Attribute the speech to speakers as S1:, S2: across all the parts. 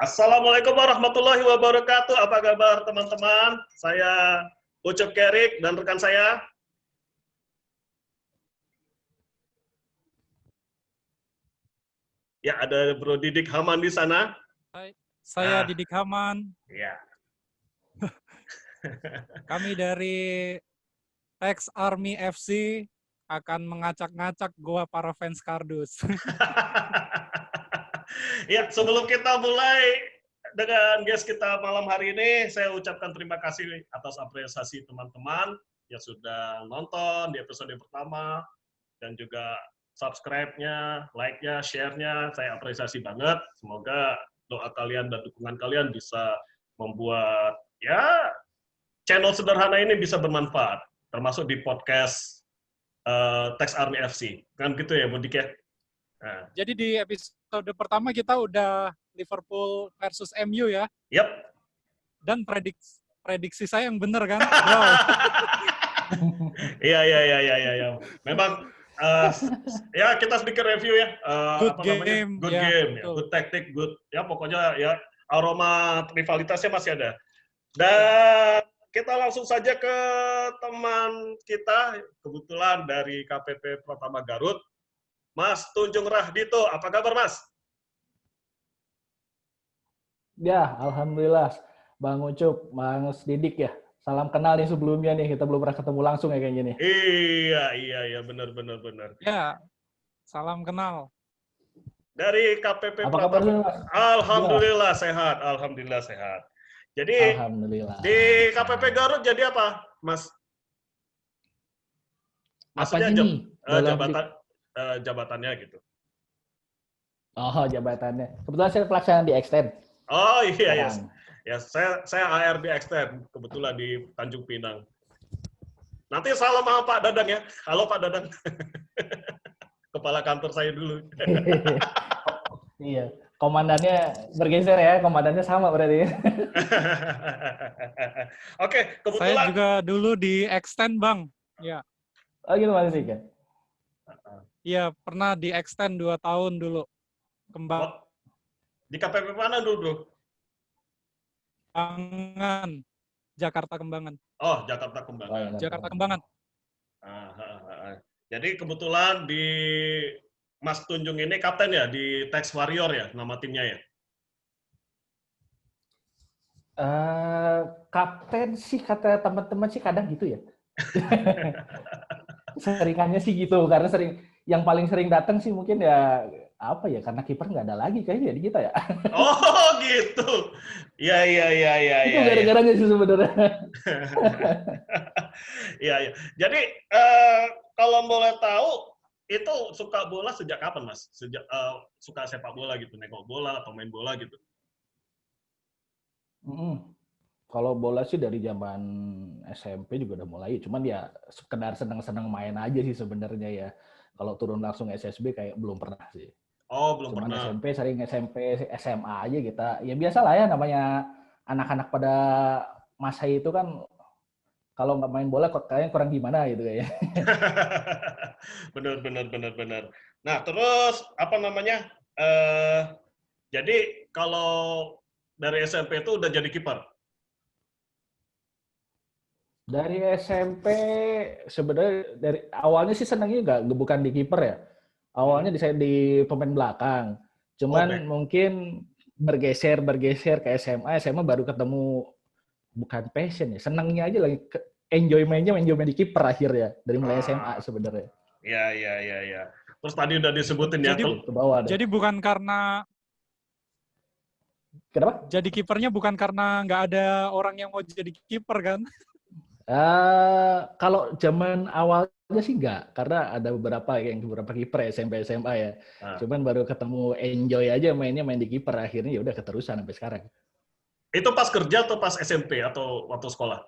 S1: Assalamualaikum warahmatullahi wabarakatuh. Apa kabar teman-teman? Saya Ucup Kerik dan rekan saya. Ya, ada Bro Didik Haman di sana.
S2: Hai, saya Didik Haman.
S1: Ya.
S2: Kami dari Tex Army FC akan mengacak-ngacak goa para fans kardus.
S1: Ya, sebelum kita mulai dengan guest kita malam hari ini, saya ucapkan terima kasih atas apresiasi teman-teman yang sudah nonton di episode pertama dan juga subscribe-nya, like-nya, share-nya, saya apresiasi banget. Semoga doa kalian dan dukungan kalian bisa membuat ya channel sederhana ini bisa bermanfaat, termasuk di podcast Tex Army FC. Kan gitu ya, Budik ya? Nah.
S2: Jadi di episode pertama kita udah Liverpool versus MU ya.
S1: Yap.
S2: Dan prediksi saya yang benar kan? Wow.
S1: Iya. Memang ya kita sedikit review ya.
S2: Good game,
S1: good game, ya. Good tactic, good. Ya pokoknya ya aroma rivalitasnya masih ada. Dan kita langsung saja ke teman kita kebetulan dari KPP Pratama Garut, Mas Tunjung Rahdito. Apa kabar, Mas?
S3: Ya, alhamdulillah. Bang Ucup, Bang Didik ya. Salam kenal nih sebelumnya nih, kita belum pernah ketemu langsung ya kayaknya nih.
S1: Iya, benar.
S2: Ya, salam kenal.
S1: Dari KPP
S3: Apa kabar, Mas?
S1: Alhamdulillah sehat, alhamdulillah sehat. Jadi
S3: alhamdulillah.
S1: Di KPP Garut jadi apa, Mas? Maksudnya jabatannya gitu.
S3: Oh, jabatannya. Kebetulan saya pelaksana di Extend.
S1: Oh iya. Ya, saya AR di Extend, kebetulan di Tanjung Pinang. Nanti salam sama Pak Dadang ya. Halo Pak Dadang. Kepala kantor saya dulu.
S3: Iya. Komandannya bergeser ya, komandannya sama berarti.
S1: Oke, kebetulan.
S2: Saya juga dulu di Extend, Bang. Ya.
S3: Oh gitu Mas Dik ya?
S2: Iya, pernah di Extend 2 tahun dulu.
S1: Di KPP mana dulu?
S2: Kembangan. Jakarta Kembangan.
S1: Oh, Jakarta Kembangan.
S2: Jakarta Kembangan.
S1: Jadi kebetulan di Mas Tunjung ini kapten ya di Tex Warrior ya, nama timnya ya?
S3: Kapten sih kata teman-teman sih kadang gitu ya. Seringannya sih gitu, karena yang paling sering datang sih mungkin ya apa ya, karena kiper nggak ada lagi kayaknya di kita ya.
S1: Oh gitu. Iya.
S3: Itu gara-garanya sih sebenarnya.
S1: Iya. Jadi kalau boleh tahu itu suka bola sejak kapan, Mas? Sejak suka sepak bola gitu, nengok bola atau main bola gitu?
S3: Kalau bola sih dari zaman SMP juga udah mulai, cuman ya sekedar senang-senang main aja sih sebenarnya ya. Kalau turun langsung SSB kayak belum pernah sih.
S1: Oh, belum
S3: cuman
S1: pernah.
S3: SMP, SMA aja kita. Ya biasa lah ya, namanya anak-anak pada masa itu kan kalau nggak main bola kayaknya kurang gimana gitu kayaknya.
S1: Benar. Nah, terus apa namanya? Jadi kalau dari SMP itu udah jadi kiper?
S3: Dari SMP sebenarnya dari awalnya sih senangnya bukan di kiper ya. Awalnya di pemain belakang. Cuman mungkin bergeser ke SMA baru ketemu bukan passion ya. Senangnya aja lagi enjoy main di kiper akhirnya dari mulai SMA sebenarnya.
S1: Iya. Terus tadi udah disebutin ya.
S2: Jadi bukan karena
S3: kenapa?
S2: Jadi kipernya bukan karena nggak ada orang yang mau jadi kiper kan?
S3: Kalau zaman awalnya sih enggak, karena ada beberapa kiper SMP SMA ya. Cuman baru ketemu enjoy aja main di kiper, akhirnya ya udah keterusan sampai sekarang.
S1: Itu pas kerja atau pas SMP atau waktu sekolah?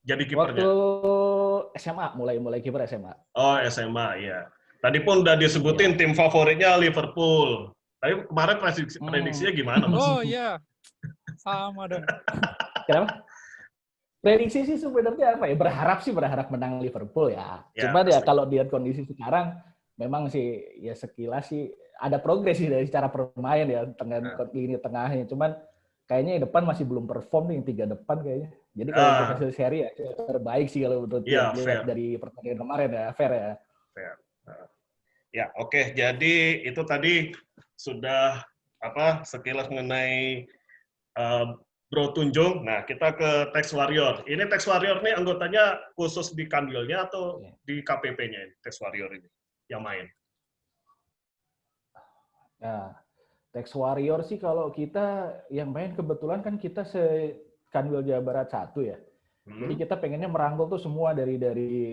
S1: Jadi kipernya?
S3: Waktu SMA, mulai kiper SMA.
S1: Oh, SMA, iya. Tadi pun udah disebutin tim favoritnya Liverpool. Tapi kemarin prediksinya gimana, Mas?
S2: Oh iya, sama dong.
S3: Kenapa? Prediksi sih sebenarnya apa ya? Berharap menang Liverpool ya. Cuman ya kalau lihat kondisi sekarang, memang sih ya sekilas sih ada progres sih dari cara bermain ya lini tengahnya. Cuman kayaknya yang depan masih belum perform nih, yang 3 depan kayaknya. Jadi kalau untuk hasil seri ya terbaik sih kalau menurut
S1: Iya,
S3: lihat dari pertandingan kemarin ya, fair ya.
S1: Fair. Ya, oke. Jadi itu tadi sudah sekilas mengenai Bro Tunjung. Nah, kita ke Tex Warrior. Ini Tex Warrior nih anggotanya khusus di Kandilnya atau di KPP-nya ini, Tex Warrior ini yang main?
S3: Ya, Tex Warrior sih kalau kita yang main kebetulan kan kita se-Kanwil Jawa Barat 1 ya. Jadi kita pengennya merangkul tuh semua dari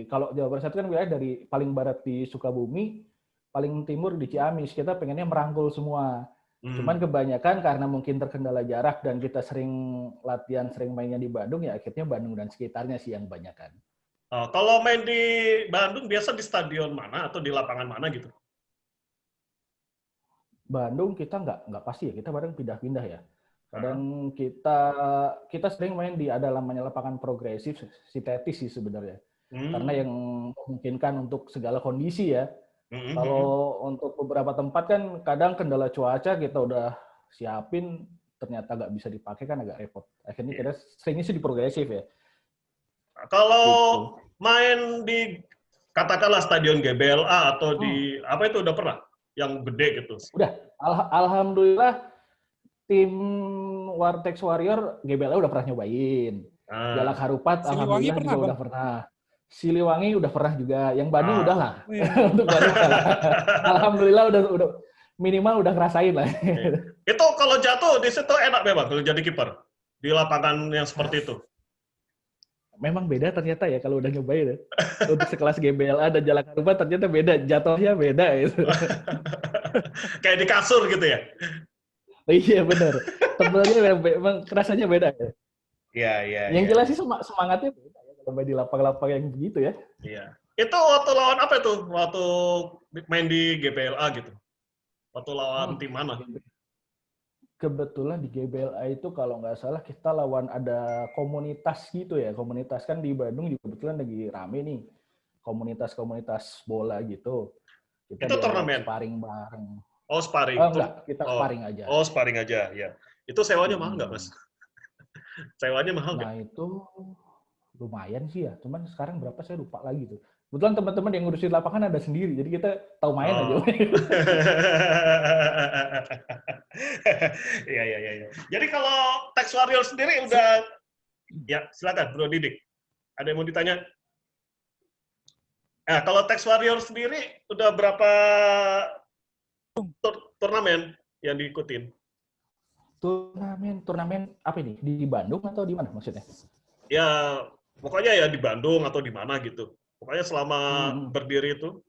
S3: kalau Jawa Barat 1 kan wilayah dari paling barat di Sukabumi, paling timur di Ciamis. Kita pengennya merangkul semua. Cuman kebanyakan karena mungkin terkendala jarak dan kita sering latihan, sering mainnya di Bandung, ya akhirnya Bandung dan sekitarnya sih yang banyakan.
S1: Kalau main di Bandung biasa di stadion mana atau di lapangan mana gitu?
S3: Bandung kita nggak pasti ya, kita kadang pindah-pindah ya. Kadang kita sering main di ada namanya lapangan progresif, sintetis sih sebenarnya. Karena yang memungkinkan untuk segala kondisi ya. Kalau untuk beberapa tempat kan kadang kendala cuaca kita udah siapin, ternyata nggak bisa dipakai kan agak repot. Akhirnya kita seringnya sih di progresif ya.
S1: Kalau main di katakanlah stadion GBLA atau di apa itu udah pernah? Yang gede gitu.
S3: Udah, alhamdulillah tim Tex Warrior GBLA udah pernah nyobain. Jalak Harupat alhamdulillah juga udah pernah. Siliwangi udah pernah juga. Yang Bandung udah lah. Untuk Bandung udah lah. Alhamdulillah udah minimal udah ngerasain lah.
S1: Itu kalau jatuh di situ enak memang kalau jadi kiper di lapangan yang seperti itu.
S3: Memang beda ternyata ya kalau udah nyobain ya. Untuk sekelas GBLA dan Jalak Harupat ternyata beda, jatuhnya beda gitu.
S1: Kayak di kasur gitu ya.
S3: Iya benar. Tebelnya memang rasanya beda ya.
S1: Iya.
S3: Yang jelas sih semangatnya beda ya kalau main di lapang-lapang yang begitu ya.
S1: Iya. Itu waktu lawan apa itu? Waktu main di GBLA gitu. Waktu lawan tim mana?
S3: Kebetulan di GBLA itu kalau nggak salah kita lawan ada komunitas gitu ya. Komunitas kan di Bandung juga kebetulan lagi rame nih. Komunitas bola gitu. Kita
S1: itu turnamen?
S3: Sparring bareng.
S1: Oh, sparring.
S3: Enggak, kita sparring aja.
S1: Oh, sparring aja, ya. Itu sewanya mahal nggak, Mas? Sewanya mahal nggak?
S3: Nah, itu lumayan sih ya. Cuman sekarang berapa saya lupa lagi tuh. Kebetulan teman-teman yang ngurusin lapangan ada sendiri, jadi kita tahu main aja.
S1: Iya. Jadi kalau Tex Warrior sendiri udah, ya silakan Bro Didik. Ada yang mau ditanya? Nah, kalau Tex Warrior sendiri udah berapa turnamen yang diikutin?
S3: Turnamen apa ini? Di Bandung atau di mana maksudnya?
S1: Ya, pokoknya ya di Bandung atau di mana gitu. Pokoknya selama berdiri itu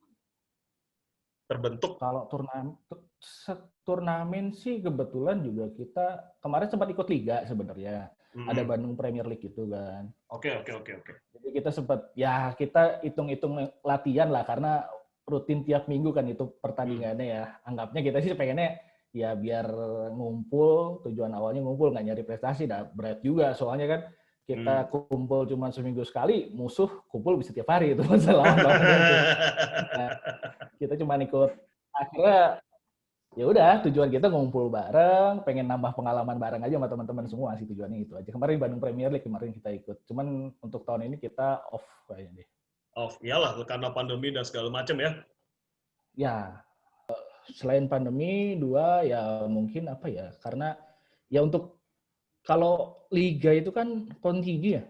S1: terbentuk.
S3: Kalau turnamen sih kebetulan juga kita kemarin sempat ikut liga sebenarnya. Ada Bandung Premier League gitu kan.
S1: Oke.
S3: Jadi kita sempat ya kita hitung-hitung latihan lah karena rutin tiap minggu kan itu pertandingannya ya. Anggapnya kita sih pengennya ya biar ngumpul, tujuan awalnya ngumpul nggak nyari prestasi, berat juga soalnya kan kita kumpul cuma seminggu sekali, musuh kumpul bisa tiap hari itu masalah. Nah, kita cuma ikut akhirnya ya udah tujuan kita ngumpul bareng, pengen nambah pengalaman bareng aja sama teman-teman semua sih tujuannya itu aja. Kemarin Bandung Premier League kemarin kita ikut, cuman untuk tahun ini kita off kayaknya deh.
S1: Off, iyalah karena pandemi dan segala macam ya.
S3: Ya, selain pandemi, dua ya mungkin apa ya, karena ya untuk kalau liga itu kan kontinu ya,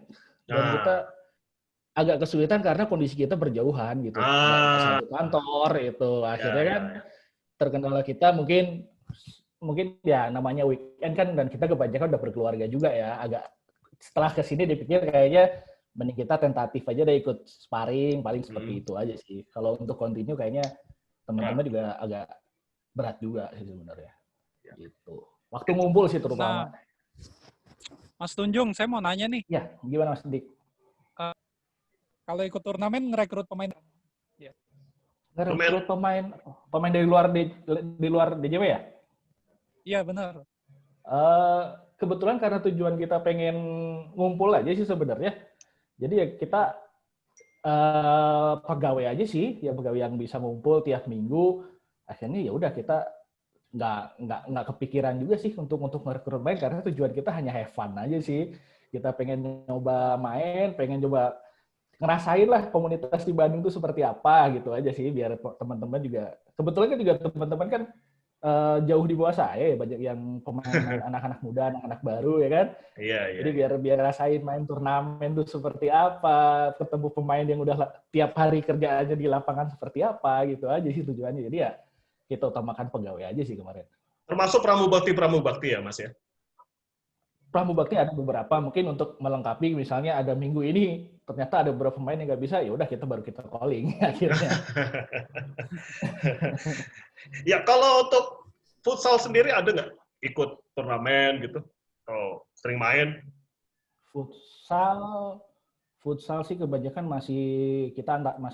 S3: dan kita agak kesulitan karena kondisi kita berjauhan gitu, nggak satu kantor itu, akhirnya kan terkendala kita mungkin ya namanya weekend kan dan kita kebanyakan udah berkeluarga juga ya, agak setelah kesini dipikir kayaknya mending kita tentatif aja deh ikut sparring paling seperti itu aja sih. Kalau untuk kontinu kayaknya teman-teman juga agak berat juga sih sebenarnya. Gitu. Waktu ngumpul sih terutama.
S2: Nah, Mas Tunjung, saya mau nanya nih.
S3: Ya, gimana Mas Dik?
S2: Kalau ikut turnamen ngerekrut pemain.
S3: Ya. Ngerekrut pemain dari luar DJW ya?
S2: Iya, benar.
S3: Kebetulan karena tujuan kita pengen ngumpul aja sih sebenarnya. Jadi ya kita pegawai aja sih, ya pegawai yang bisa ngumpul tiap minggu. Akhirnya ya udah kita nggak kepikiran juga sih untuk merekrut main, karena tujuan kita hanya have fun aja sih. Kita pengen nyoba main, pengen coba ngerasain lah komunitas di Bandung itu seperti apa gitu aja sih, biar teman-teman juga, kebetulan kan juga teman-teman kan jauh di bawah saya ya, banyak yang pemain anak-anak muda, anak-anak baru ya kan.
S1: Iya, iya.
S3: Jadi biar rasain main turnamen tuh seperti apa, ketemu pemain yang udah tiap hari kerjaannya di lapangan seperti apa gitu aja sih tujuannya. Jadi ya kita utamakan pegawai aja sih kemarin.
S1: Termasuk pramubakti ya, Mas ya?
S3: Pramubakti ada beberapa, mungkin untuk melengkapi, misalnya ada minggu ini ternyata ada beberapa pemain yang nggak bisa, ya udah kita calling akhirnya.
S1: Ya, kalau untuk futsal sendiri ada nggak ikut turnamen gitu? Atau sering main?
S3: Futsal sih kebanyakan masih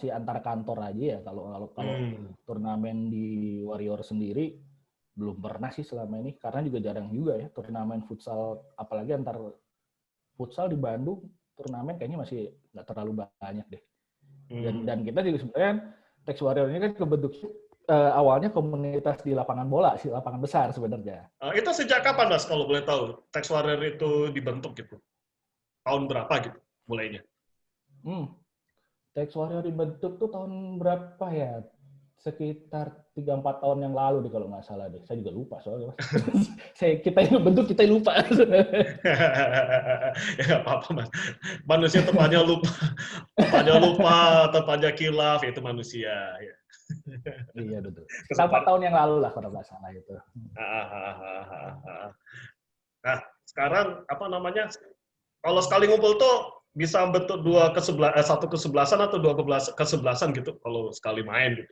S3: antar kantor aja ya. Kalau turnamen di Warrior sendiri belum pernah sih selama ini, karena juga jarang juga ya turnamen futsal, apalagi antar futsal di Bandung turnamen kayaknya masih nggak terlalu banyak deh. Dan kita juga sebenarnya Tex Warrior ini kan kebentuk awalnya komunitas di lapangan bola sih, lapangan besar sebenarnya.
S1: Itu sejak kapan, Mas, kalau boleh tahu Tex Warrior itu dibentuk gitu? Tahun berapa gitu mulainya?
S3: Tex Warrior dibentuk tuh tahun berapa ya? Sekitar 3-4 tahun yang lalu deh kalau nggak salah deh. Saya juga lupa soalnya, Mas. kita yang bentuk, kita yang lupa.
S1: Ya nggak apa-apa, Mas. Manusia tetap aja lupa, tetap aja kilaf, itu manusia. Ya.
S3: Iya betul. 4 tahun yang lalu lah kalau nggak salah itu.
S1: Nah, sekarang apa namanya? Kalau sekali ngumpul tuh bisa bentuk satu kesebelasan atau dua kesebelasan gitu kalau sekali main gitu.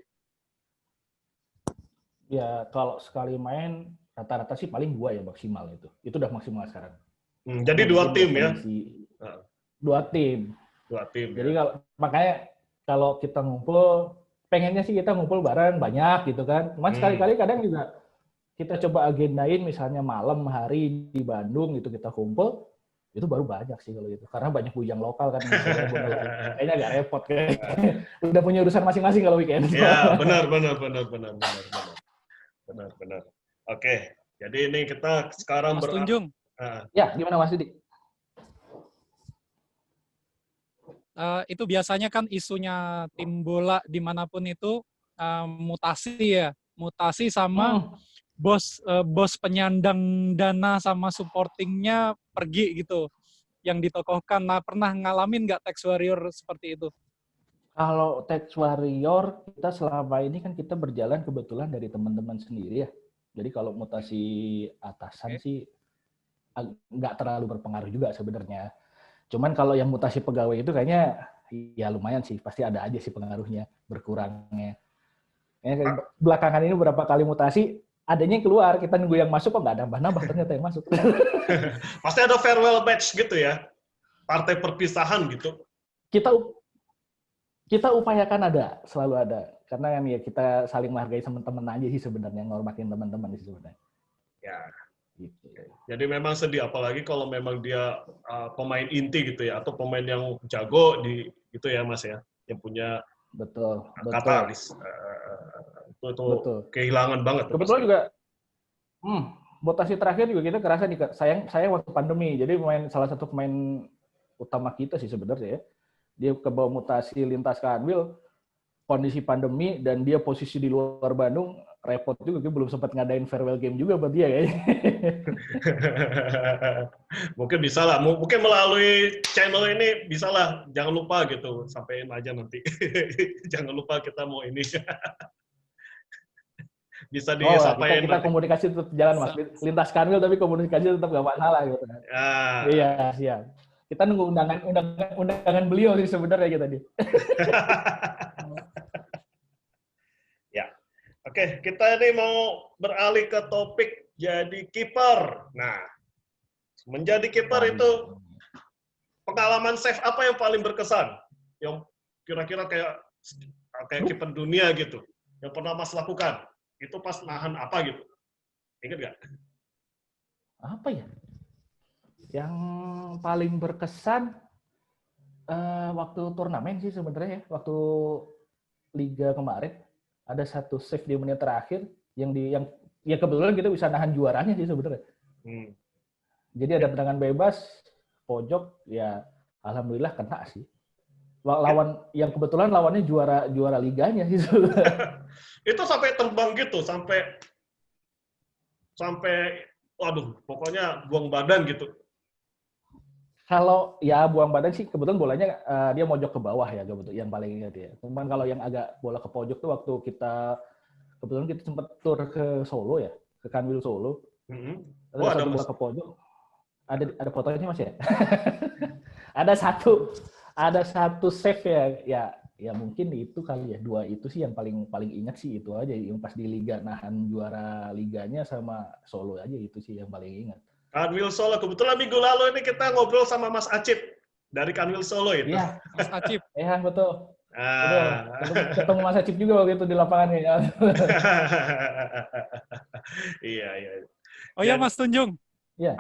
S3: Ya kalau sekali main rata-rata sih paling 2 ya maksimal itu. Itu udah maksimal sekarang.
S1: Jadi 2 tim ya?
S3: 2 tim.
S1: 2 tim.
S3: Jadi makanya kalau kita ngumpul, pengennya sih kita ngumpul bareng banyak gitu kan. Cuman sekali-kali kadang juga kita coba agendain misalnya malam hari di Bandung gitu kita kumpul, itu baru banyak sih kalau gitu. Karena banyak bujang lokal kan. Kayaknya agak repot kayak. Udah punya urusan masing-masing kalau weekend.
S1: Ya, benar. Oke, jadi ini kita sekarang
S2: Mas Tunjung.
S3: Ya, gimana Mas Didi?
S2: Itu biasanya kan isunya tim bola dimanapun itu mutasi ya. Mutasi sama bos penyandang dana sama supportingnya pergi gitu. Yang ditokohkan. Nah, pernah ngalamin nggak Tex Warrior seperti itu?
S3: Kalau Tex Warrior, kita selama ini kan kita berjalan kebetulan dari teman-teman sendiri ya. Jadi kalau mutasi atasan sih nggak terlalu berpengaruh juga sebenarnya. Cuman kalau yang mutasi pegawai itu kayaknya ya lumayan sih, pasti ada aja sih pengaruhnya, berkurangnya. Belakangan ini beberapa kali mutasi, adanya yang keluar, kita nunggu yang masuk kok nggak nambah-nambah, ternyata yang masuk.
S1: Pasti ada farewell match gitu ya? Partai perpisahan gitu?
S3: Kita upayakan ada, selalu ada. Karena kan ya kita saling menghargai teman-teman aja sih sebenarnya, ngormatin teman-teman sih sebenarnya.
S1: Ya.
S3: Gitu.
S1: Jadi memang sedih, apalagi kalau memang dia pemain inti gitu ya, atau pemain yang jago di itu ya Mas ya, yang punya katalis. Itu betul. Kehilangan banget.
S3: Kebetulan juga, mutasi terakhir juga kita kerasa nih, saya waktu pandemi, jadi salah satu pemain utama kita sih sebenarnya ya. Dia kebawa mutasi lintas kanwil, kondisi pandemi, dan dia posisi di luar Bandung, repot juga, dia belum sempat ngadain farewell game juga buat dia kayaknya.
S1: Mungkin bisa lah, mungkin melalui channel ini bisa lah, jangan lupa gitu, sampein aja nanti. Jangan lupa kita mau ini. Bisa disampaikan.
S3: Kita komunikasi tetap jalan Mas, lintas kanwil tapi komunikasi tetap gak masalah gitu. Iya, siap. Kita nunggu undangan beliau sih sebenarnya kita nih.
S1: Ya, oke, kita ini mau beralih ke topik jadi kiper. Nah, menjadi kiper itu pengalaman save apa yang paling berkesan? Yang kira-kira kayak kiper dunia gitu, yang pernah Mas lakukan? Itu pas nahan apa gitu? Ingat nggak?
S3: Apa ya? Yang paling berkesan waktu turnamen sih sebenarnya ya. Waktu Liga kemarin ada satu save di menit terakhir yang ya kebetulan kita bisa nahan juaranya sih sebenarnya. Jadi ada tendangan bebas, pojok, ya alhamdulillah kena sih. Lawan yang kebetulan lawannya juara liganya sih.
S1: Itu sampai terbang gitu, sampai waduh, pokoknya buang badan gitu.
S3: Kalau ya buang badan sih kebetulan bolanya dia mojok ke bawah ya kebetulan yang paling ingat ya. Cuman kalau yang agak bola ke pojok tuh waktu kebetulan kita sempat tur ke Solo ya, ke Kanwil Solo.
S1: Oh, ada
S3: bola ke pojok. Ada fotonya Mas ya? ada satu save ya mungkin itu kali ya, 2 itu sih yang paling ingat sih itu aja yang pas di liga nahan juara liganya sama Solo aja itu sih yang paling ingat.
S1: Kanwil Solo, kebetulan minggu lalu ini kita ngobrol sama Mas Acip dari Kanwil Solo itu.
S3: Iya,
S2: Mas Acip.
S3: Iya, betul. Betul. Ketemu Mas Acip juga waktu itu di lapangan ya.
S1: Iya.
S2: Oh ya Mas Tunjung.
S3: Iya,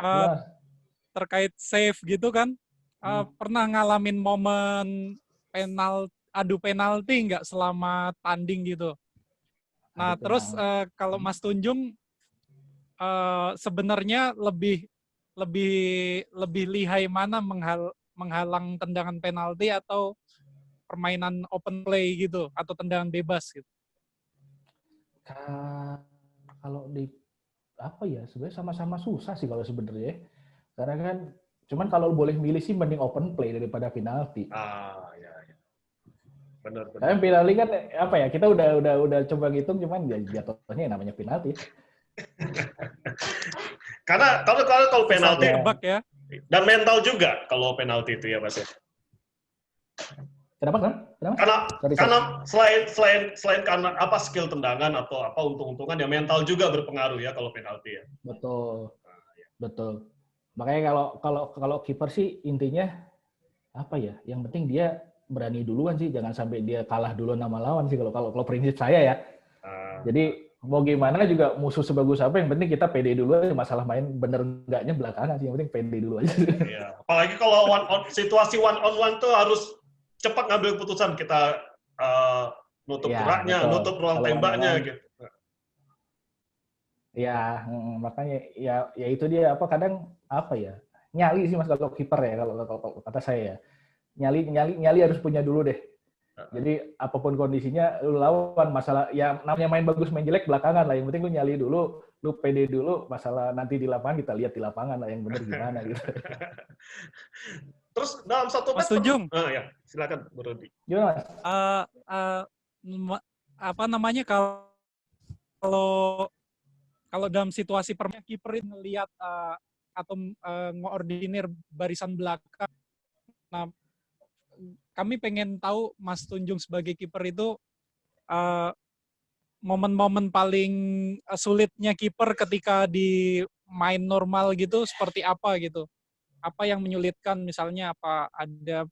S2: terkait save gitu kan, pernah ngalamin momen adu penalti nggak selama tanding gitu? Nah, terus kalau Mas Tunjung sebenarnya lebih lihai mana menghalang tendangan penalti atau permainan open play gitu atau tendangan bebas gitu?
S3: Kalau di apa ya sebenarnya sama-sama susah sih kalau sebenarnya. Karena kan cuman kalau boleh milih sih mending open play daripada penalti.
S1: Ya. Benar.
S3: Karena penalti kan apa ya, kita udah coba ngitung cuman ya jatuhnya namanya penalti.
S1: Karena kalau penalti
S2: ya.
S1: Dan mental juga kalau penalti itu ya Mas ya.
S3: Kenapa?
S1: Karena selain karena apa skill tendangan atau apa untung-untungan ya mental juga berpengaruh ya kalau penalti ya. Betul. Makanya kalau kiper sih intinya apa ya? Yang penting dia berani duluan sih, jangan sampai dia kalah duluan sama lawan sih kalau prinsip saya ya. Jadi mau gimana juga musuh sebagus apa yang penting kita pede dulu aja, masalah main bener enggaknya belakangan sih, yang penting pede dulu aja. Iya. Apalagi kalau situasi one on one tuh harus cepat ngambil keputusan, kita nutup geraknya, nutup ruang tembaknya gitu.
S3: Ya, makanya ya itu dia apa kadang apa ya? Nyali sih Mas kalau kiper ya kalau kata saya ya. Nyali harus punya dulu deh. Jadi apapun kondisinya lu lawan, masalah ya namanya main bagus main jelek belakangan lah, yang penting lu nyali dulu, lu pede dulu, masalah nanti di lapangan kita lihat di lapangan lah yang benar gimana gitu.
S1: Terus dalam satu
S2: Mas Tunjung.
S1: Ya, silakan Bro Rudi.
S3: Gimana Mas?
S2: Apa namanya kalau dalam situasi permainan kiper ngelihat atau ngoordinir barisan belakang. Nah, kami pengen tahu Mas Tunjung sebagai kiper itu momen-momen paling sulitnya kiper ketika di main normal gitu seperti apa gitu? Apa yang menyulitkan, misalnya apa ada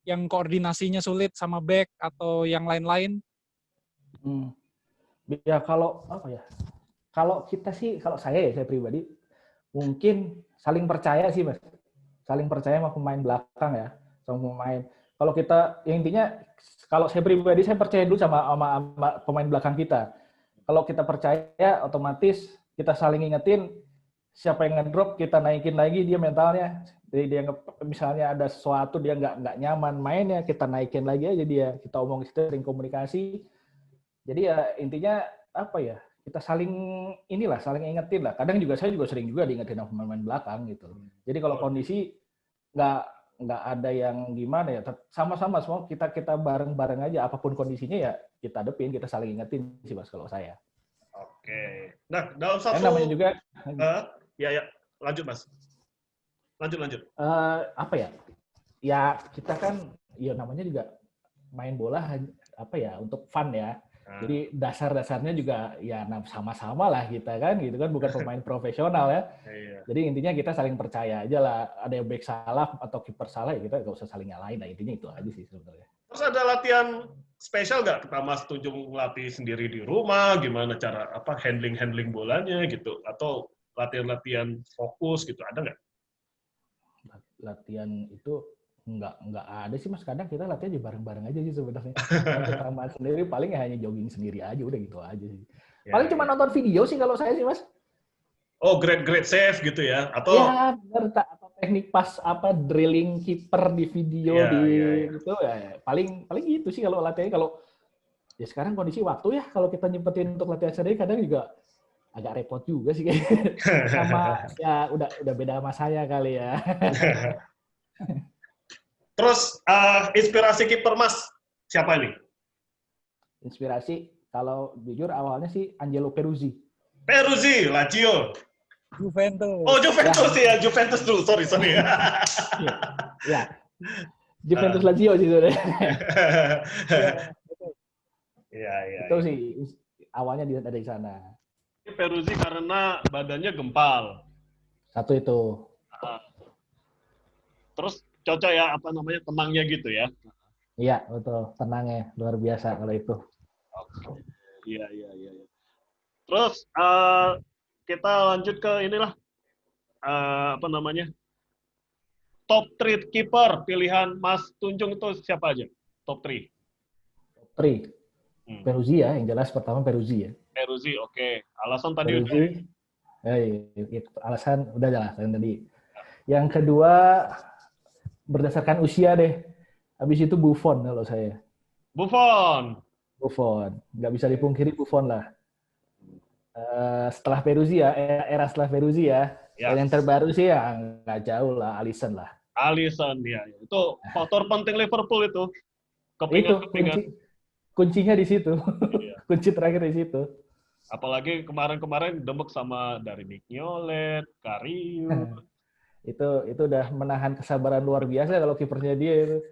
S2: yang koordinasinya sulit sama back atau yang lain-lain?
S3: Ya kalau apa ya? Kalau kita sih, kalau saya pribadi mungkin saling percaya sih Mas. Saling percaya sama pemain belakang ya, sama pemain. Kalau kita, ya intinya, kalau saya pribadi saya percaya dulu sama pemain belakang kita. Kalau kita percaya, otomatis kita saling ingetin siapa yang ngedrop, kita naikin lagi dia mentalnya. Jadi dia misalnya ada sesuatu dia nggak nyaman mainnya, kita naikin lagi aja dia. Kita omong sering komunikasi. Jadi ya intinya apa ya? Kita saling saling ingetin lah. Kadang juga saya juga sering juga diingetin sama pemain belakang gitu. Jadi kalau kondisi nggak ada yang gimana ya, sama-sama semua kita bareng-bareng aja, apapun kondisinya ya kita hadepin, kita saling ingetin sih Mas kalau saya.
S1: Oke. Nah, dalam satu
S3: namanya juga
S1: ya lanjut Mas. Lanjut.
S3: Apa ya? Ya kita kan ya namanya juga main bola apa ya, untuk fun ya. Jadi dasar-dasarnya juga ya sama-sama lah kita kan gitu kan, bukan pemain profesional ya. Jadi intinya kita saling percaya aja lah, ada yang back salah atau kiper salah ya kita nggak usah saling nyalain lah, intinya itu aja sih sebenarnya.
S1: Terus ada latihan spesial nggak kita Mas Tunjung latih sendiri di rumah, gimana cara handling bolanya gitu, atau latihan fokus gitu, ada nggak?
S3: Latihan itu nggak ada sih Mas. Kadang kita latihan aja bareng-bareng aja sih sebenarnya. Kalau kita main sendiri paling ya hanya jogging sendiri aja, udah gitu aja sih. Paling cuma nonton video sih kalau saya sih Mas.
S1: Oh, great save gitu ya? Atau
S3: Ya, bener, atau teknik pas apa drilling kiper di video di itu ya paling gitu sih kalau latihan. Kalau ya sekarang kondisi waktu ya kalau kita nyempetin untuk latihan sendiri kadang juga agak repot juga sih kayaknya. Sama ya udah beda sama saya kali ya.
S1: Terus inspirasi kiper Mas siapa ini?
S3: Inspirasi kalau jujur awalnya sih Angelo Peruzzi.
S1: Peruzzi, Lazio.
S2: Juventus.
S1: Oh, Juventus ya, Juventus dulu. Sorry.
S3: Ya. Juventus Lazio sih sebenarnya.
S1: Iya.
S3: Itu sih awalnya dari sana.
S1: Peruzzi karena badannya gempal.
S3: Satu itu.
S1: Terus cocok ya tenangnya gitu ya.
S3: Iya, betul. Tenangnya luar biasa kalau itu.
S1: Oke. Iya. Terus kita lanjut ke inilah top 3 kiper pilihan Mas Tunjung itu siapa aja? Top 3.
S3: Top 3. Peruzzi ya, yang jelas pertama Peruzzi ya.
S1: Peruzzi, oke. Alasan tadi
S3: Peruzzi, alasan udah jelas tadi. Yang kedua berdasarkan usia deh. Habis itu Buffon kalau saya.
S1: Buffon.
S3: Nggak bisa dipungkiri Buffon lah. Setelah Peruzzi ya, era setelah Peruzzi ya. Yang terbaru sih ya nggak jauh lah, Alisson lah.
S1: Alisson ya. Itu faktor penting Liverpool itu.
S3: Kuncinya di situ. Iya. Kunci terakhir di situ.
S1: Apalagi kemarin demek sama dari Mignolet, Karius.
S3: Itu udah menahan kesabaran luar biasa kalau kipernya dia itu.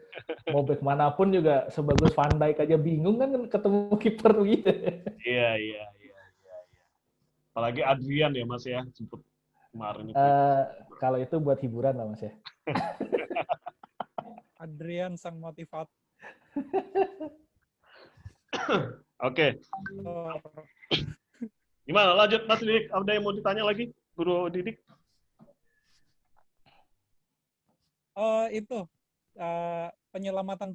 S3: Mau back manapun juga sebagus Van Dijk aja bingung kan ketemu kiper gitu.
S1: Iya. Apalagi Adrian ya Mas ya, sempet kemarin itu.
S3: Kalau itu buat hiburan lah Mas ya.
S2: Adrian sang motivator.
S1: Oke. Gimana lanjut Mas Didik? Ada yang mau ditanya lagi, Guru Didik?
S2: Penyelamatan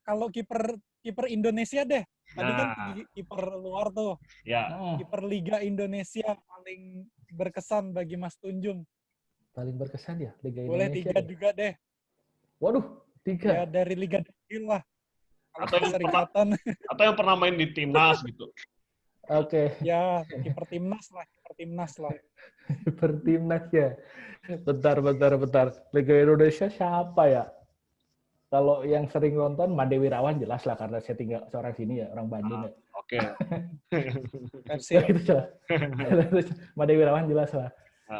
S2: kalau kiper Indonesia deh. Tadi kan kiper luar tuh.
S1: Ya.
S2: Kiper Liga Indonesia paling berkesan bagi Mas Tunjung.
S3: Paling berkesan ya Liga
S2: Boleh
S3: Indonesia.
S2: Boleh 3 juga deh.
S3: Waduh, 3.
S2: Ya dari Liga kecil lah.
S1: Atau yang pernah main di timnas gitu.
S3: Oke.
S2: Ya, kiper timnas lah.
S3: Kiper timnas ya. Bentar. Liga Indonesia siapa ya? Kalau yang sering nonton Made Wirawan jelas lah karena saya tinggal seorang sini ya, orang Bandung ya.
S1: Oke.
S3: Itu jelas. Made Wirawan jelas lah.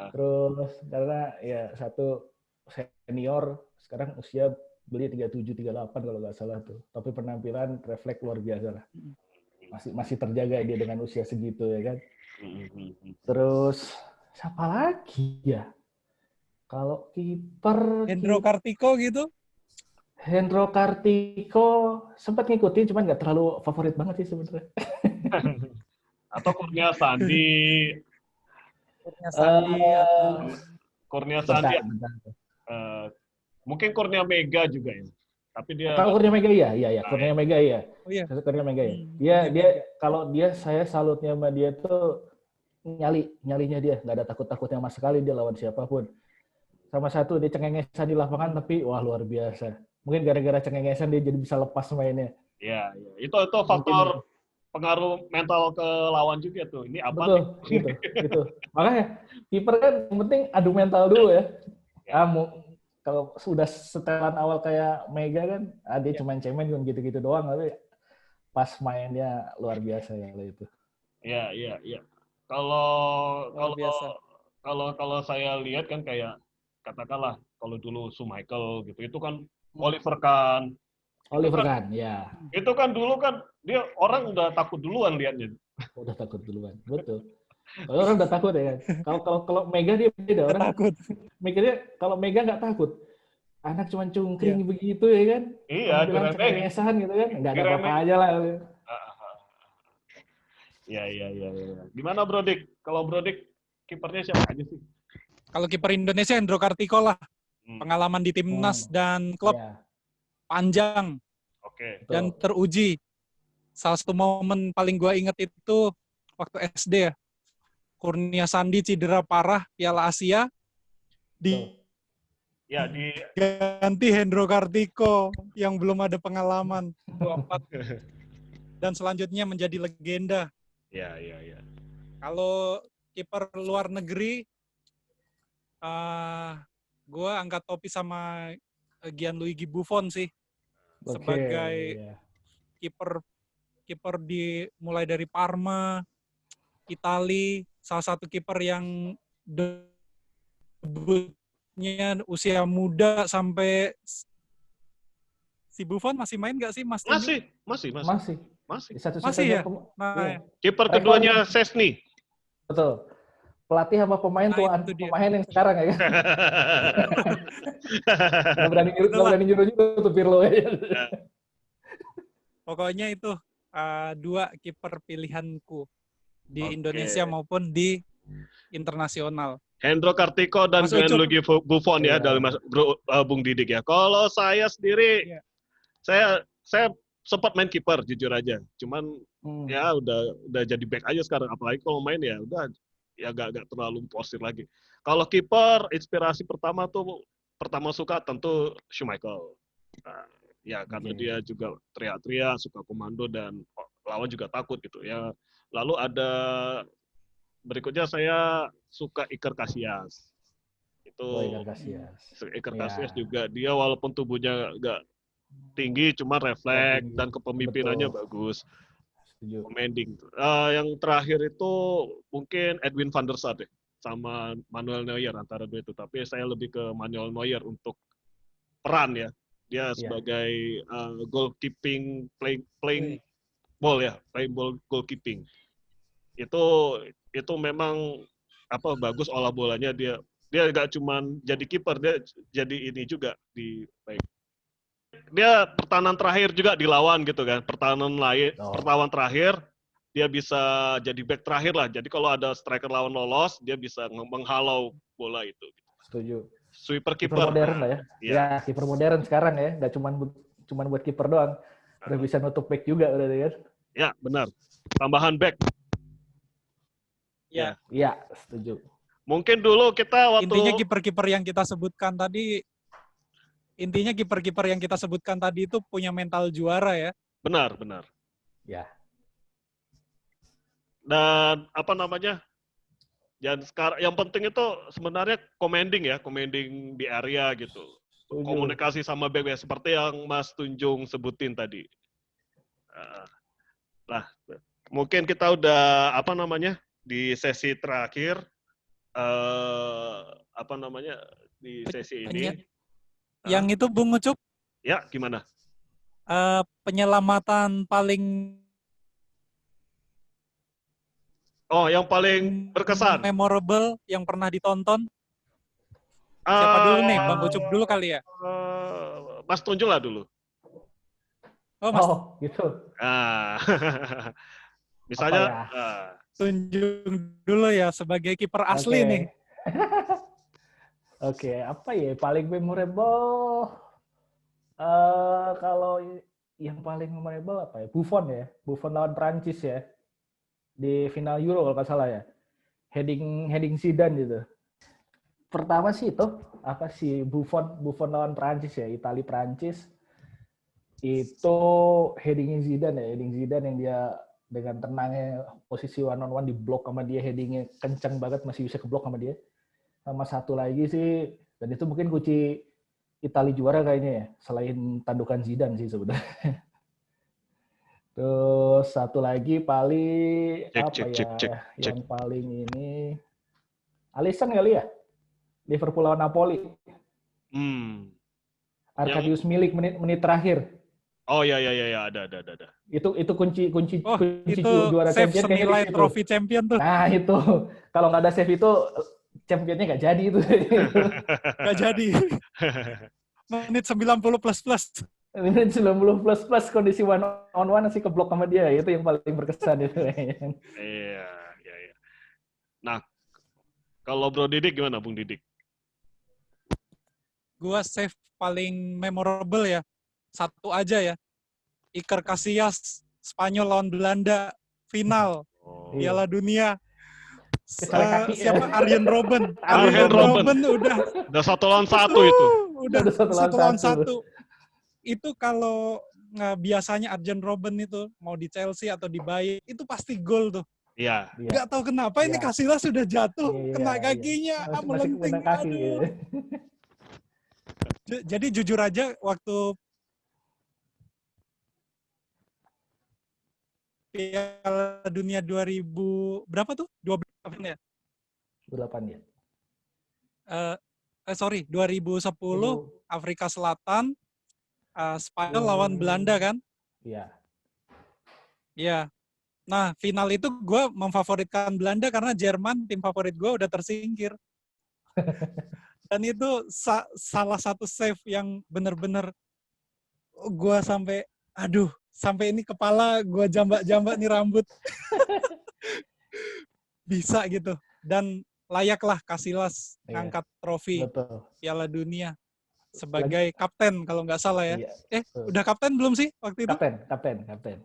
S3: Terus karena ya satu senior sekarang usia beli 37 38 kalau nggak salah tuh. Tapi penampilan refleks luar biasa lah. Masih terjaga dia dengan usia segitu ya kan. Terus siapa lagi ya? Kalau kiper
S2: Hendro Kartiko gitu?
S3: Hendro Kartiko sempat ngikutin cuman nggak terlalu favorit banget sih sebenarnya.
S1: Atau Kurnia Sandi. Kurnia Sandi. Mungkin Kurnia Mega juga ya. Tapi dia
S3: kalau Kurnia Mega iya. Kurnia Mega iya.
S2: Oh iya.
S3: Kurnia Mega ya. Dia kalau saya salutnya sama dia tuh nyalinya dia nggak ada takut-takutnya sama sekali dia lawan siapapun. Sama satu dia cengengesan di lapangan tapi wah luar biasa. Mungkin gara-gara cengengesan dia jadi bisa lepas mainnya.
S1: Iya. Itu faktor pengaruh mental ke lawan juga tuh. Ini apa?
S3: Betul, gitu. Makanya kiper kan yang penting adu mental dulu ya. Kalau sudah setelan awal kayak Mega kan, dia cuma cemen gitu-gitu doang, tapi pas mainnya luar biasa ya itu.
S1: Iya. Kalau saya lihat kan kayak katakanlah kalau dulu Schmeichel gitu itu kan Oliver Kahn.
S3: Ya.
S1: Itu kan dulu kan dia orang udah takut duluan liatnya.
S3: Udah takut duluan, betul. Kalau orang udah takut ya kan. Kalau Mega dia beda orang takut. Mikirnya kalau Mega nggak takut. Anak cuma cungkring begitu ya kan.
S1: Iya,
S3: cengengesan gitu kan. Nggak ada apa-apa aja lah.
S1: Iya. Gimana Brodik? Kalau Brodik kipernya siapa aja sih?
S2: Kalau kiper Indonesia Hendro Kartiko lah. Pengalaman di timnas dan klub panjang dan teruji. Salah satu momen paling gue inget itu waktu SD ya. Kurnia Sandi cedera parah Piala Asia. Ganti Hendro Kartiko yang belum ada pengalaman. 24. Dan selanjutnya menjadi legenda.
S1: Iya.
S2: Kalau kiper luar negeri, gue angkat topi sama Gianluigi Buffon sih. Sebagai kiper mulai dari Parma, Itali, salah satu kiper yang debutnya usia muda sampai si Buffon masih main nggak sih, Mas?
S1: Masih.
S2: Masih ya?
S1: Kiper keduanya Szczęsny.
S3: Betul. Pelatih sama pemain pemain yang sekarang ya kan. Nggak berani nyuruh tuh Pirlo ya.
S2: Pokoknya itu 2 kiper pilihanku di Indonesia maupun di internasional.
S1: Hendro Kartiko dan Gianluigi Buffon ya dari Bung Didik ya. Kalau saya sendiri, saya sempat main kiper jujur aja. Cuman ya udah jadi back aja sekarang. Apalagi kalau main ya udah ya gak terlalu posir lagi. Kalau kiper inspirasi pertama suka tentu Schmeichel. Ya karena dia juga teriak-teriak, suka komando dan lawan juga takut gitu ya. Lalu ada berikutnya saya suka Iker Casillas. Iker Casillas juga dia walaupun tubuhnya gak tinggi cuma refleks dan kepemimpinannya bagus. Commanding. Yang terakhir itu mungkin Edwin van der Sar deh sama Manuel Neuer antara dua itu. Tapi saya lebih ke Manuel Neuer untuk peran ya. Dia sebagai goalkeeping playing ball goalkeeping. Itu memang bagus olah bolanya dia gak cuma jadi kiper, dia jadi ini juga di dia pertahanan terakhir juga dilawan gitu kan. Pertahanan terakhir dia bisa jadi back terakhir lah. Jadi kalau ada striker lawan lolos, dia bisa menghalau bola itu.
S3: Setuju.
S1: Sweeper kiper
S3: modern lah ya. Ya, kiper modern sekarang ya. Nggak cuman buat kiper doang. Udah bisa nutup back juga udah kan.
S1: Ya, benar. Tambahan back.
S2: Ya,
S3: setuju.
S1: Mungkin dulu kita
S2: intinya kiper-kiper yang kita sebutkan tadi itu punya mental juara ya.
S1: Benar.
S3: Ya.
S1: Dan dan sekarang yang penting itu sebenarnya commanding di area gitu. Komunikasi sama back seperti yang Mas Tunjung sebutin tadi. Mungkin kita udah di sesi terakhir di sesi ini.
S2: Yang itu Bung Ucup?
S1: Ya, gimana?
S2: Penyelamatan paling
S1: yang paling berkesan.
S2: Memorable yang pernah ditonton. Siapa dulu nih? Bang Ucup dulu kali ya?
S1: Mas Tunjung lah dulu.
S3: Gitu.
S1: Misalnya
S2: Tunjung dulu ya sebagai kiper asli nih.
S3: Apa ya paling memorable? Kalau yang paling memorable apa ya? Buffon lawan Prancis ya. Di final Euro kalau nggak salah ya. Heading Zidane gitu. Pertama sih itu Buffon lawan Prancis ya, Itali Prancis. Itu heading Zidane yang dia dengan tenangnya posisi one on one di blok sama dia, headingnya kencang banget masih bisa keblok sama dia. Sama satu lagi sih, dan itu mungkin kunci Itali juara kayaknya ya, selain tandukan Zidane sih sebenarnya. Terus satu lagi paling yang paling ini Alisson kali ya, Liverpool lawan Napoli. Arkadius Milik menit terakhir.
S2: Oh
S1: iya ada.
S3: Itu kunci
S2: itu
S3: juara
S2: save
S3: champion
S2: senilai trofi champion tuh.
S3: Nah itu kalau nggak ada save itu championnya nggak jadi itu.
S2: Nggak jadi. Menit 90 plus.
S3: Menit 90 plus kondisi one on one masih keblok sama dia, itu yang paling berkesan itu.
S1: Iya. Nah, kalau Bro Didik gimana Bung Didik?
S2: gua save paling memorable ya. Satu aja ya. Iker Casillas Spanyol lawan Belanda final
S1: Oh.
S2: Piala Dunia.
S3: Kecolek kaki ya.
S2: Siapa? Arjen Robben.
S1: Arjen Robben.
S2: Udah
S1: 1-1 itu.
S2: udah
S3: Udah
S2: 1-1. Itu kalau biasanya Arjen Robben itu mau di Chelsea atau di Bayern itu pasti gol tuh.
S1: Iya.
S2: Nggak tahu kenapa ini Casillas sudah jatuh kena kakinya
S3: Masih
S2: melenting.
S3: kena kaki.
S2: Aduh. Jadi jujur aja waktu Piala Dunia 2000 berapa tuh? 12 ya?
S3: 28 ya.
S2: 2010 Afrika Selatan Spanyol lawan Belanda kan?
S3: Iya.
S2: Iya. Nah, final itu gue memfavoritkan Belanda karena Jerman, tim favorit gue, udah tersingkir. Dan itu salah satu save yang bener-bener gue sampai ini kepala gue jambak-jambak nih rambut. Bisa gitu. Dan layaklah Casillas ngangkat trofi Piala Dunia sebagai kapten kalau nggak salah ya. Udah kapten belum sih waktu itu?
S3: Kapten.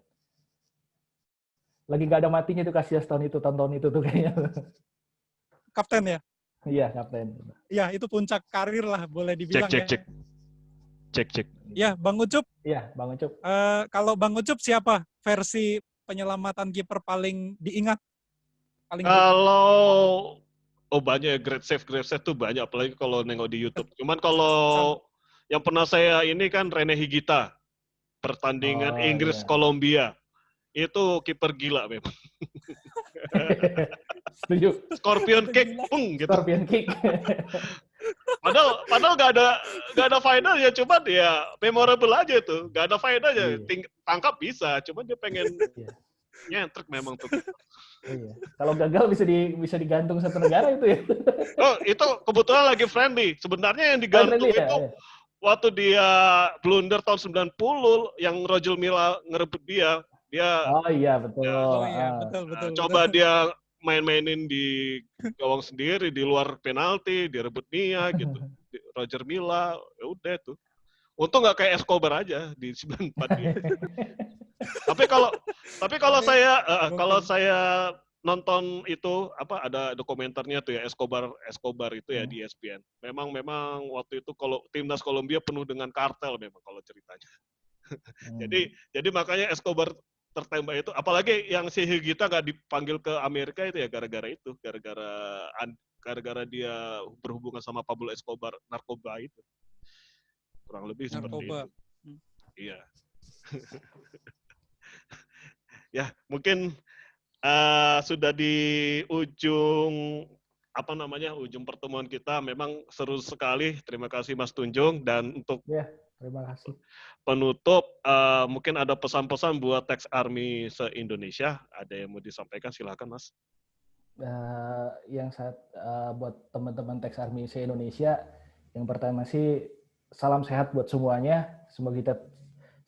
S3: Lagi nggak ada matinya tuh Casillas tahun itu tuh kayaknya.
S2: Kapten ya?
S3: Iya, kapten.
S2: Iya, itu puncak karir lah boleh dibilang ya.
S1: Cek.
S2: Ya, Bang Ucup.
S3: Iya, Bang Ucup.
S2: Kalau Bang Ucup siapa versi penyelamatan kiper paling diingat?
S1: Kalau banyak great save tuh banyak, apalagi kalau nengok di YouTube. Cuman kalau yang pernah saya ini kan Rene Higuita, pertandingan Inggris Kolombia. Itu kiper gila memang.
S3: Setuju.
S1: Scorpion kick, gitu.
S3: Scorpion kick.
S1: Padahal nggak ada faedahnya, cuman ya memorable aja tuh, nggak ada faedahnya. Tangkap bisa, cuman dia pengen nyentrek memang tuh.
S3: Iya. Kalau gagal bisa digantung satu negara itu ya.
S1: Oh, itu kebetulan lagi friendly. Sebenarnya yang digantung itu waktu dia blunder tahun 90 yang Roger Milla ngerebut dia.
S3: Oh iya betul.
S2: Betul.
S1: Coba dia main-mainin di gawang sendiri di luar penalti, direbut Mia gitu. Roger Milla, ya udah tuh. Untung nggak kayak Escobar aja di 94 ini. Tapi kalau saya nonton itu ada dokumenternya tuh ya Escobar itu ya di ESPN. Memang waktu itu kalau timnas Kolombia penuh dengan kartel memang kalau ceritanya. Jadi makanya Escobar tertembak itu, apalagi yang si Higuita nggak dipanggil ke Amerika itu ya gara-gara dia berhubungan sama Pablo Escobar narkoba itu. Kurang lebih seperti itu. Iya. Ya, mungkin sudah di ujung ujung pertemuan kita. Memang seru sekali. Terima kasih Mas Tunjung, dan untuk
S3: terima kasih.
S1: Penutup, mungkin ada pesan-pesan buat Tax Army se-Indonesia. Ada yang mau disampaikan? Silakan Mas.
S3: Buat teman-teman Tax Army se-Indonesia, yang pertama sih salam sehat buat semuanya. Semoga kita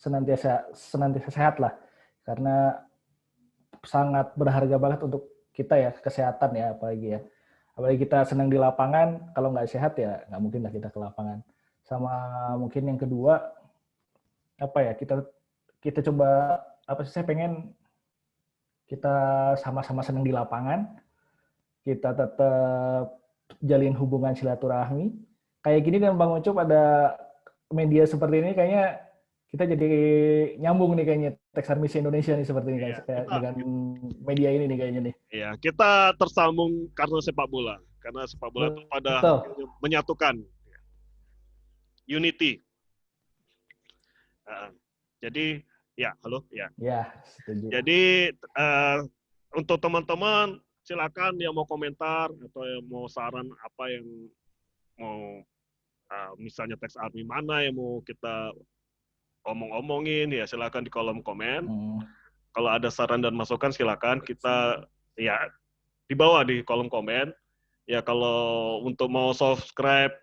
S3: senantiasa sehat lah, karena sangat berharga banget untuk kita ya, kesehatan ya, apalagi kita senang di lapangan. Kalau nggak sehat ya nggak mungkin lah kita ke lapangan. Sama mungkin yang kedua, kita coba, saya pengen kita sama-sama senang di lapangan, kita tetap jalin hubungan silaturahmi. Kayak gini dan Bang Ucup ada media seperti ini, kayaknya kita jadi nyambung nih kayaknya Tax Army Indonesia nih seperti ini, dengan media ini nih kayaknya nih.
S1: Iya, kita tersambung karena sepak bola. Karena sepak bola itu pada menyatukan. Unity. Jadi, halo, ya.
S3: Ya, setuju.
S1: Jadi, untuk teman-teman, silakan yang mau komentar atau yang mau saran apa yang mau, misalnya Tax Army mana yang mau kita omongin, ya silakan di kolom komen. Kalau ada saran dan masukan, silakan kita di bawah di kolom komen. Ya, kalau untuk mau subscribe,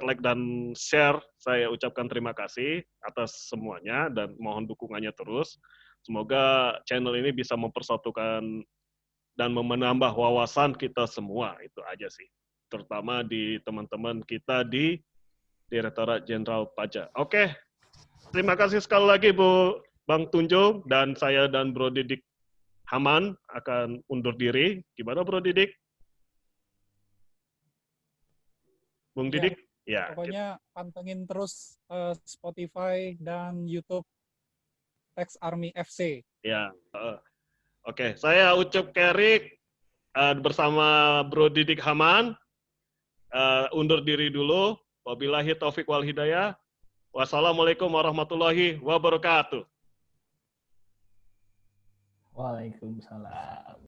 S1: like dan share, saya ucapkan terima kasih atas semuanya dan mohon dukungannya terus. Semoga channel ini bisa mempersatukan dan menambah wawasan kita semua, itu aja sih. Terutama di teman-teman kita di Direktorat Jenderal Pajak. Oke, terima kasih sekali lagi Bang Tunjung, dan saya dan Bro Didik Haman akan undur diri. Gimana Bro Didik? Bung
S2: Ya,
S1: Didik? Ya.
S2: pokoknya pantengin terus Spotify dan YouTube Tax Army FC.
S1: Ya. Oke, saya Ucup Kerik bersama Bro Didik Haman. Undur diri dulu. Wabillahi taufik wal hidayah. Wassalamualaikum warahmatullahi wabarakatuh.
S3: Waalaikumsalam.